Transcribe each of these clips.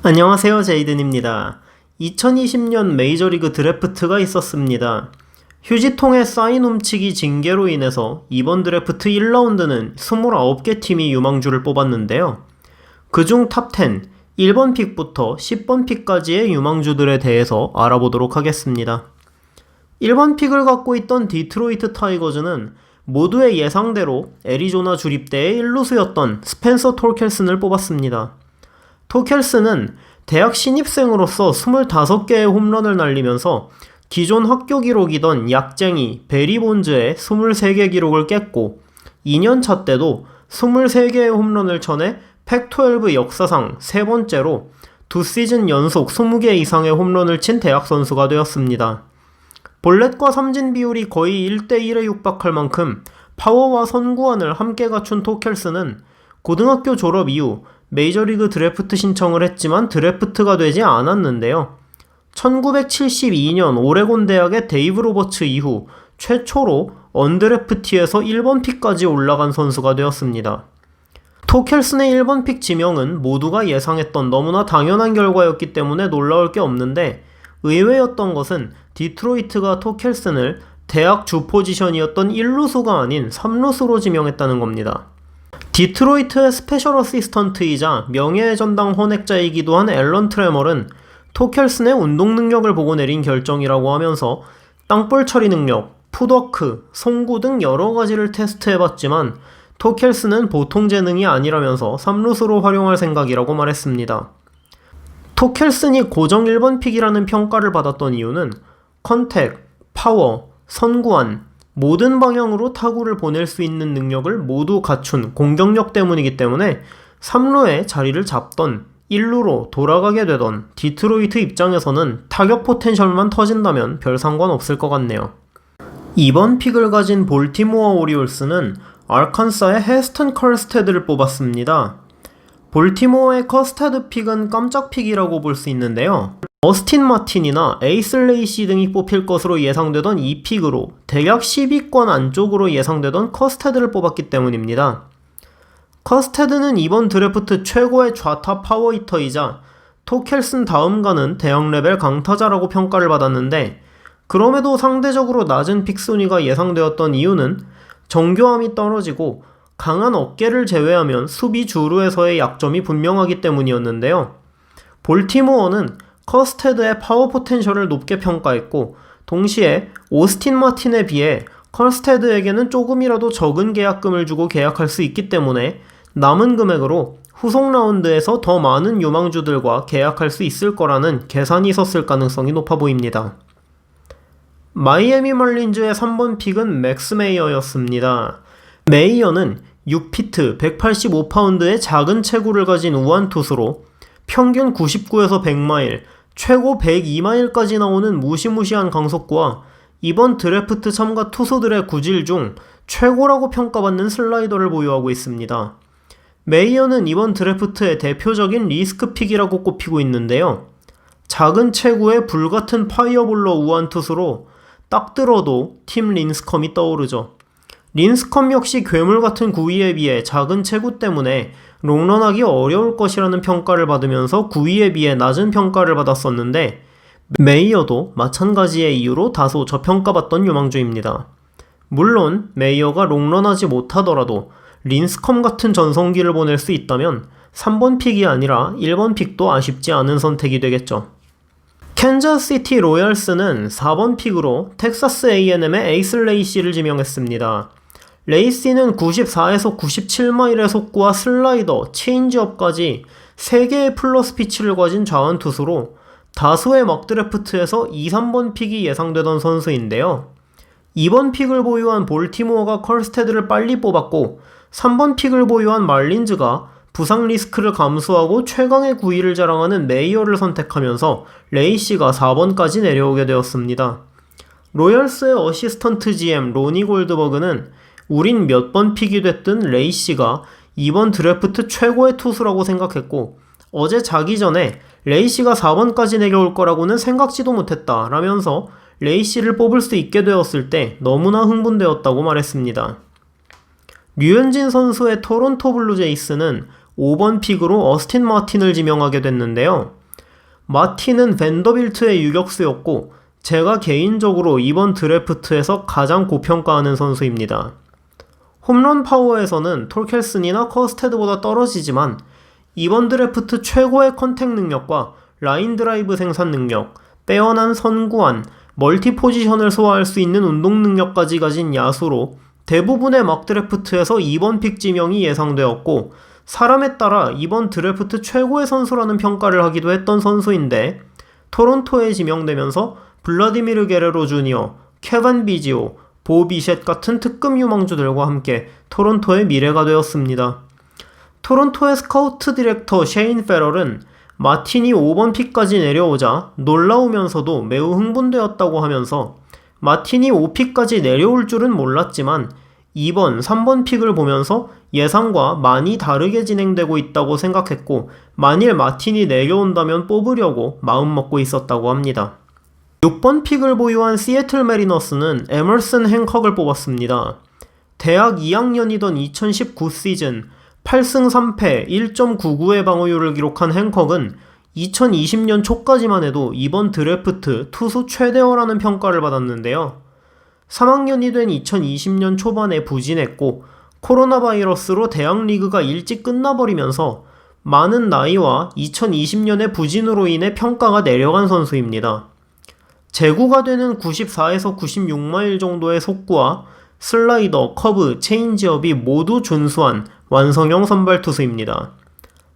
안녕하세요, 제이든입니다. 2020년 메이저리그 드래프트가 있었습니다. 휴지통의 사인 훔치기 징계로 인해서 이번 드래프트 1라운드는 29개 팀이 유망주를 뽑았는데요. 그중 탑10, 1번 픽부터 10번 픽까지의 유망주들에 대해서 알아보도록 하겠습니다. 1번 픽을 갖고 있던 디트로이트 타이거즈는 모두의 예상대로 애리조나 주립대의 1루수였던 스펜서 톨켈슨을 뽑았습니다. 톨켈슨은 대학 신입생으로서 25개의 홈런을 날리면서 기존 학교 기록이던 약쟁이 베리 본즈의 23개 기록을 깼고 2년차 때도 23개의 홈런을 쳐내 팩12 역사상 세 번째로 2시즌 연속 20개 이상의 홈런을 친 대학 선수가 되었습니다. 볼넷과 삼진 비율이 거의 1대1에 육박할 만큼 파워와 선구안을 함께 갖춘 톨켈슨은 고등학교 졸업 이후 메이저리그 드래프트 신청을 했지만 드래프트가 되지 않았는데요. 1972년 오레곤 대학의 데이브 로버츠 이후 최초로 언드래프티에서 1번 픽까지 올라간 선수가 되었습니다. 톨켈슨의 1번 픽 지명은 모두가 예상했던 너무나 당연한 결과였기 때문에 놀라울 게 없는데 의외였던 것은 디트로이트가 톨켈슨을 대학 주 포지션이었던 1루수가 아닌 3루수로 지명했다는 겁니다. 디트로이트의 스페셜 어시스턴트이자 명예의 전당 헌액자이기도 한 앨런 트레멀은 톨켈슨의 운동 능력을 보고 내린 결정이라고 하면서 땅볼 처리 능력, 풋워크, 송구 등 여러 가지를 테스트해봤지만 톨켈슨은 보통 재능이 아니라면서 3루수로 활용할 생각이라고 말했습니다. 톨켈슨이 고정 1번 픽이라는 평가를 받았던 이유는 컨택, 파워, 선구안, 모든 방향으로 타구를 보낼 수 있는 능력을 모두 갖춘 공격력 때문이기 때문에 3루에 자리를 잡던 1루로 돌아가게 되던 디트로이트 입장에서는 타격 포텐셜만 터진다면 별 상관없을 것 같네요. 2번 픽을 가진 볼티모어 오리올스는 아칸사의 헤스턴 커스테드를 뽑았습니다. 볼티모어의 커스테드 픽은 깜짝 픽이라고 볼 수 있는데요. 어스틴 마틴이나 에이스 레이시 등이 뽑힐 것으로 예상되던 이 픽으로 대략 10위권 안쪽으로 예상되던 커스테드를 뽑았기 때문입니다. 커스테드는 이번 드래프트 최고의 좌타 파워히터이자 톨켈슨 다음 가는 대학 레벨 강타자라고 평가를 받았는데 그럼에도 상대적으로 낮은 픽 순위가 예상되었던 이유는 정교함이 떨어지고 강한 어깨를 제외하면 수비 주루에서의 약점이 분명하기 때문이었는데요. 볼티모어는 커스테드의 파워 포텐셜을 높게 평가했고 동시에 오스틴 마틴에 비해 커스테드에게는 조금이라도 적은 계약금을 주고 계약할 수 있기 때문에 남은 금액으로 후속 라운드에서 더 많은 유망주들과 계약할 수 있을 거라는 계산이 있었을 가능성이 높아 보입니다. 마이애미 말린즈의 3번 픽은 맥스 메이어였습니다. 메이어는 6피트 185파운드의 작은 체구를 가진 우완투수로 평균 99에서 100마일, 최고 102마일까지 나오는 무시무시한 강속구와 이번 드래프트 참가 투수들의 구질 중 최고라고 평가받는 슬라이더를 보유하고 있습니다. 메이어는 이번 드래프트의 대표적인 리스크 픽이라고 꼽히고 있는데요. 작은 체구의 불같은 파이어볼러 우완투수로 딱 들어도 팀 린스컴이 떠오르죠. 린스컴 역시 괴물같은 구위에 비해 작은 체구 때문에 롱런하기 어려울 것이라는 평가를 받으면서 구위에 비해 낮은 평가를 받았었는데 메이어도 마찬가지의 이유로 다소 저평가받던 유망주입니다. 물론 메이어가 롱런하지 못하더라도 린스컴 같은 전성기를 보낼 수 있다면 3번 픽이 아니라 1번 픽도 아쉽지 않은 선택이 되겠죠. 캔자스시티 로얄스는 4번 픽으로 텍사스 A&M의 에이스 레이시를 지명했습니다. 레이시는 94에서 97마일의 속구와 슬라이더, 체인지업까지 3개의 플러스 피치를 가진 좌완투수로 다수의 막드래프트에서 2, 3번 픽이 예상되던 선수인데요. 2번 픽을 보유한 볼티모어가 컬스테드를 빨리 뽑았고 3번 픽을 보유한 말린즈가 부상 리스크를 감수하고 최강의 구위를 자랑하는 메이어를 선택하면서 레이시가 4번까지 내려오게 되었습니다. 로열스의 어시스턴트 GM 로니 골드버그는 우린 몇 번 픽이 됐든 레이시가 이번 드래프트 최고의 투수라고 생각했고 어제 자기 전에 레이시가 4번까지 내려올 거라고는 생각지도 못했다 라면서 레이시를 뽑을 수 있게 되었을 때 너무나 흥분되었다고 말했습니다. 류현진 선수의 토론토 블루제이스는 5번 픽으로 어스틴 마틴을 지명하게 됐는데요. 마틴은 밴더빌트의 유격수였고 제가 개인적으로 이번 드래프트에서 가장 고평가하는 선수입니다. 홈런 파워에서는 톨켈슨이나 커스테드보다 떨어지지만 이번 드래프트 최고의 컨택 능력과 라인 드라이브 생산 능력, 빼어난 선구안, 멀티 포지션을 소화할 수 있는 운동 능력까지 가진 야수로 대부분의 막 드래프트에서 2번 픽 지명이 예상되었고 사람에 따라 이번 드래프트 최고의 선수라는 평가를 하기도 했던 선수인데 토론토에 지명되면서 블라디미르 게레로 주니어, 케반 비지오, 보 비셋 같은 특급 유망주들과 함께 토론토의 미래가 되었습니다. 토론토의 스카우트 디렉터 셰인 페럴은 마틴이 5번 픽까지 내려오자 놀라우면서도 매우 흥분되었다고 하면서 마틴이 5픽까지 내려올 줄은 몰랐지만 2번, 3번 픽을 보면서 예상과 많이 다르게 진행되고 있다고 생각했고 만일 마틴이 내려온다면 뽑으려고 마음먹고 있었다고 합니다. 6번 픽을 보유한 시애틀 메리너스는 에머슨 행커를 뽑았습니다. 대학 2학년이던 2019 시즌 8승 3패 1.99의 방어율을 기록한 행커는 2020년 초까지만 해도 이번 드래프트 투수 최대어라는 평가를 받았는데요. 3학년이 된 2020년 초반에 부진했고 코로나 바이러스로 대학 리그가 일찍 끝나버리면서 많은 나이와 2020년의 부진으로 인해 평가가 내려간 선수입니다. 제구가 되는 94에서 96마일 정도의 속구와 슬라이더, 커브, 체인지업이 모두 준수한 완성형 선발 투수입니다.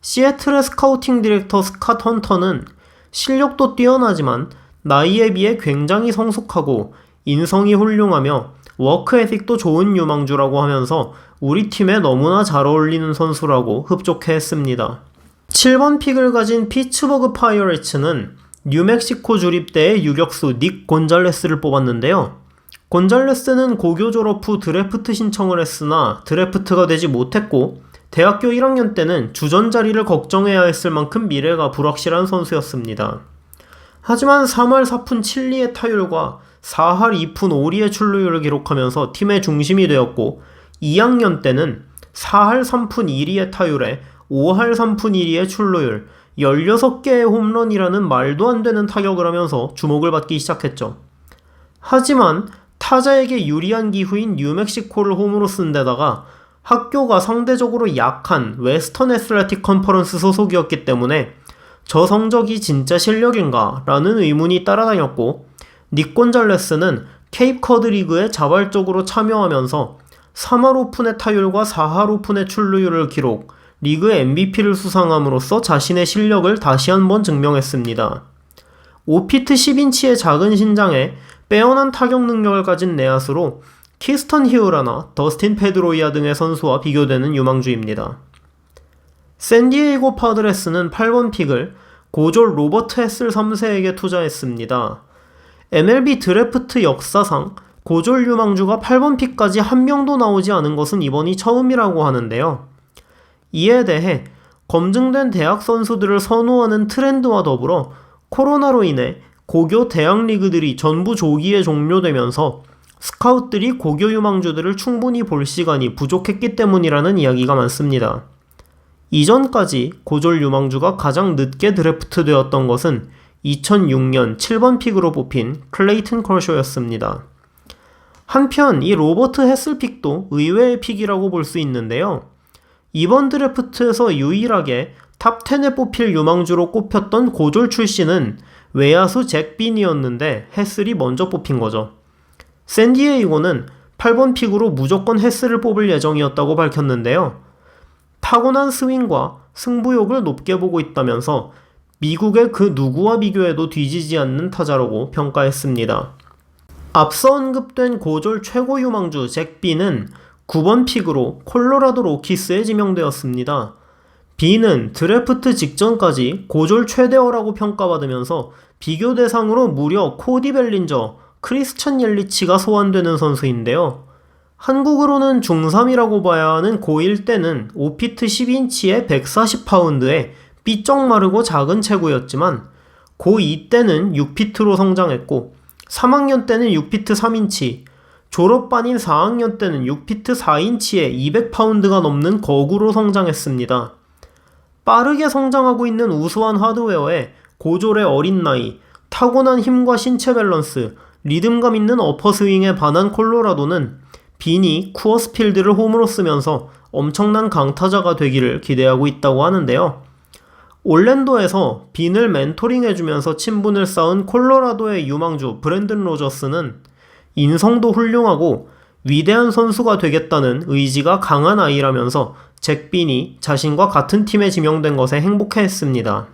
시애틀의 스카우팅 디렉터 스캇 헌터는 실력도 뛰어나지만 나이에 비해 굉장히 성숙하고 인성이 훌륭하며 워크 에틱도 좋은 유망주라고 하면서 우리 팀에 너무나 잘 어울리는 선수라고 흡족해 했습니다. 7번 픽을 가진 피츠버그 파이어레츠는 뉴멕시코 주립대의 유격수 닉 곤잘레스를 뽑았는데요. 곤잘레스는 고교 졸업 후 드래프트 신청을 했으나 드래프트가 되지 못했고 대학교 1학년 때는 주전 자리를 걱정해야 했을 만큼 미래가 불확실한 선수였습니다. 하지만 3할 4푼 7리의 타율과 4할 2푼 5리의 출루율을 기록하면서 팀의 중심이 되었고 2학년 때는 4할 3푼 2리의 타율에 5할 3푼 1리의 출루율, 16개의 홈런이라는 말도 안 되는 타격을 하면서 주목을 받기 시작했죠. 하지만 타자에게 유리한 기후인 뉴멕시코를 홈으로 쓴 데다가 학교가 상대적으로 약한 웨스턴 애슬레틱 컨퍼런스 소속이었기 때문에 저 성적이 진짜 실력인가? 라는 의문이 따라다녔고 닉 곤잘레스는 케이프커드 리그에 자발적으로 참여하면서 3할 오픈의 타율과 4할 오픈의 출루율을 기록, 리그 MVP를 수상함으로써 자신의 실력을 다시 한번 증명했습니다. 5피트 10인치의 작은 신장에 빼어난 타격 능력을 가진 내야수로 키스턴 히우라나 더스틴 페드로이아 등의 선수와 비교되는 유망주입니다. 샌디에이고 파드레스는 8번 픽을 고졸 로버트 헤슬 3세에게 투자했습니다. MLB 드래프트 역사상 고졸 유망주가 8번 픽까지 한 명도 나오지 않은 것은 이번이 처음이라고 하는데요. 이에 대해 검증된 대학 선수들을 선호하는 트렌드와 더불어 코로나로 인해 고교 대학 리그들이 전부 조기에 종료되면서 스카웃들이 고교 유망주들을 충분히 볼 시간이 부족했기 때문이라는 이야기가 많습니다. 이전까지 고졸 유망주가 가장 늦게 드래프트 되었던 것은 2006년 7번 픽으로 뽑힌 클레이튼 컬쇼였습니다. 한편 이 로버트 헤슬 픽도 의외의 픽이라고 볼 수 있는데요. 이번 드래프트에서 유일하게 탑 10에 뽑힐 유망주로 꼽혔던 고졸 출신은 외야수 잭 빈이었는데 헤슬이 먼저 뽑힌 거죠. 샌디에이고는 8번 픽으로 무조건 헤슬을 뽑을 예정이었다고 밝혔는데요. 타고난 스윙과 승부욕을 높게 보고 있다면서 미국의 그 누구와 비교해도 뒤지지 않는 타자라고 평가했습니다. 앞서 언급된 고졸 최고 유망주 잭 빈은 9번 픽으로 콜로라도 로키스에 지명되었습니다. 빈은 드래프트 직전까지 고졸 최대어라고 평가받으면서 비교 대상으로 무려 코디 벨린저, 크리스찬 옐리치가 소환되는 선수인데요. 한국으로는 중3이라고 봐야 하는 고1 때는 5피트 10인치에 140파운드에 삐쩍 마르고 작은 체구였지만 고2 때는 6피트로 성장했고 3학년 때는 6피트 3인치, 졸업반인 4학년 때는 6피트 4인치에 200파운드가 넘는 거구로 성장했습니다. 빠르게 성장하고 있는 우수한 하드웨어에 고졸의 어린 나이, 타고난 힘과 신체 밸런스, 리듬감 있는 어퍼스윙에 반한 콜로라도는 빈이 쿠어스필드를 홈으로 쓰면서 엄청난 강타자가 되기를 기대하고 있다고 하는데요. 올랜도에서 빈을 멘토링해주면서 친분을 쌓은 콜로라도의 유망주 브랜든 로저스는 인성도 훌륭하고 위대한 선수가 되겠다는 의지가 강한 아이라면서 잭 빈이 자신과 같은 팀에 지명된 것에 행복해했습니다.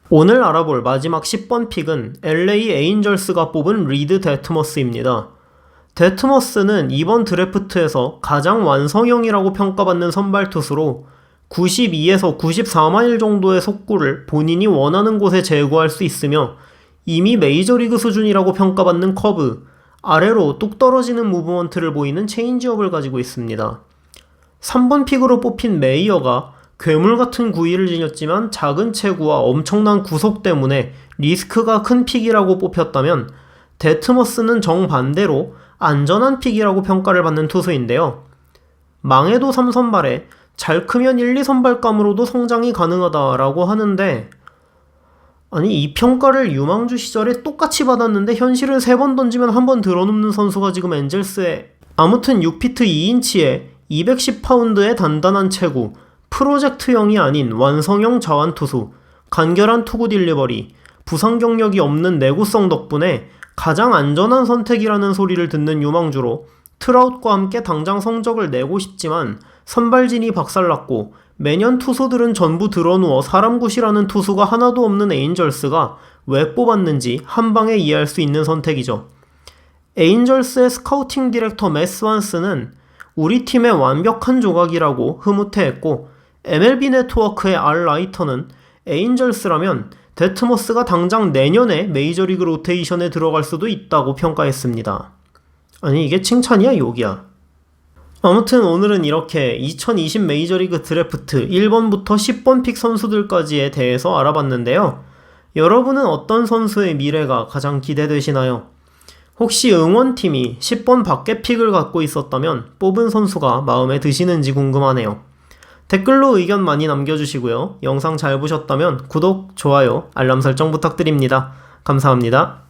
오늘 알아볼 마지막 10번 픽은 LA 에인절스가 뽑은 리드 데트머스입니다. 데트머스는 이번 드래프트에서 가장 완성형이라고 평가받는 선발 투수로 92에서 94마일 정도의 속구를 본인이 원하는 곳에 제구할 수 있으며 이미 메이저리그 수준이라고 평가받는 커브, 아래로 뚝 떨어지는 무브먼트를 보이는 체인지업을 가지고 있습니다. 3번 픽으로 뽑힌 메이어가 괴물같은 구위를 지녔지만 작은 체구와 엄청난 구속 때문에 리스크가 큰 픽이라고 뽑혔다면 데트머스는 정반대로 안전한 픽이라고 평가를 받는 투수인데요. 망해도 3선발에 잘 크면 1, 2선발감으로도 성장이 가능하다라고 하는데 아니 이 평가를 유망주 시절에 똑같이 받았는데 현실을 3번 던지면 한 번 들어눕는 선수가 지금 엔젤스에 아무튼 6피트 2인치에 210파운드의 단단한 체구, 프로젝트형이 아닌 완성형 자완투수, 간결한 투구 딜리버리, 부상 경력이 없는 내구성 덕분에 가장 안전한 선택이라는 소리를 듣는 유망주로 트라웃과 함께 당장 성적을 내고 싶지만 선발진이 박살났고 매년 투수들은 전부 드러누워 사람 굿이라는 투수가 하나도 없는 에인절스가 왜 뽑았는지 한방에 이해할 수 있는 선택이죠. 에인절스의 스카우팅 디렉터 매스 스완스는 우리 팀의 완벽한 조각이라고 흐뭇해했고 MLB 네트워크의 알 라이터는 에인절스라면 데트머스가 당장 내년에 메이저리그 로테이션에 들어갈 수도 있다고 평가했습니다. 아니 이게 칭찬이야 욕이야? 아무튼 오늘은 이렇게 2020 메이저리그 드래프트 1번부터 10번 픽 선수들까지에 대해서 알아봤는데요. 여러분은 어떤 선수의 미래가 가장 기대되시나요? 혹시 응원팀이 10번 밖에 픽을 갖고 있었다면 뽑은 선수가 마음에 드시는지 궁금하네요. 댓글로 의견 많이 남겨주시고요. 영상 잘 보셨다면 구독, 좋아요, 알람 설정 부탁드립니다. 감사합니다.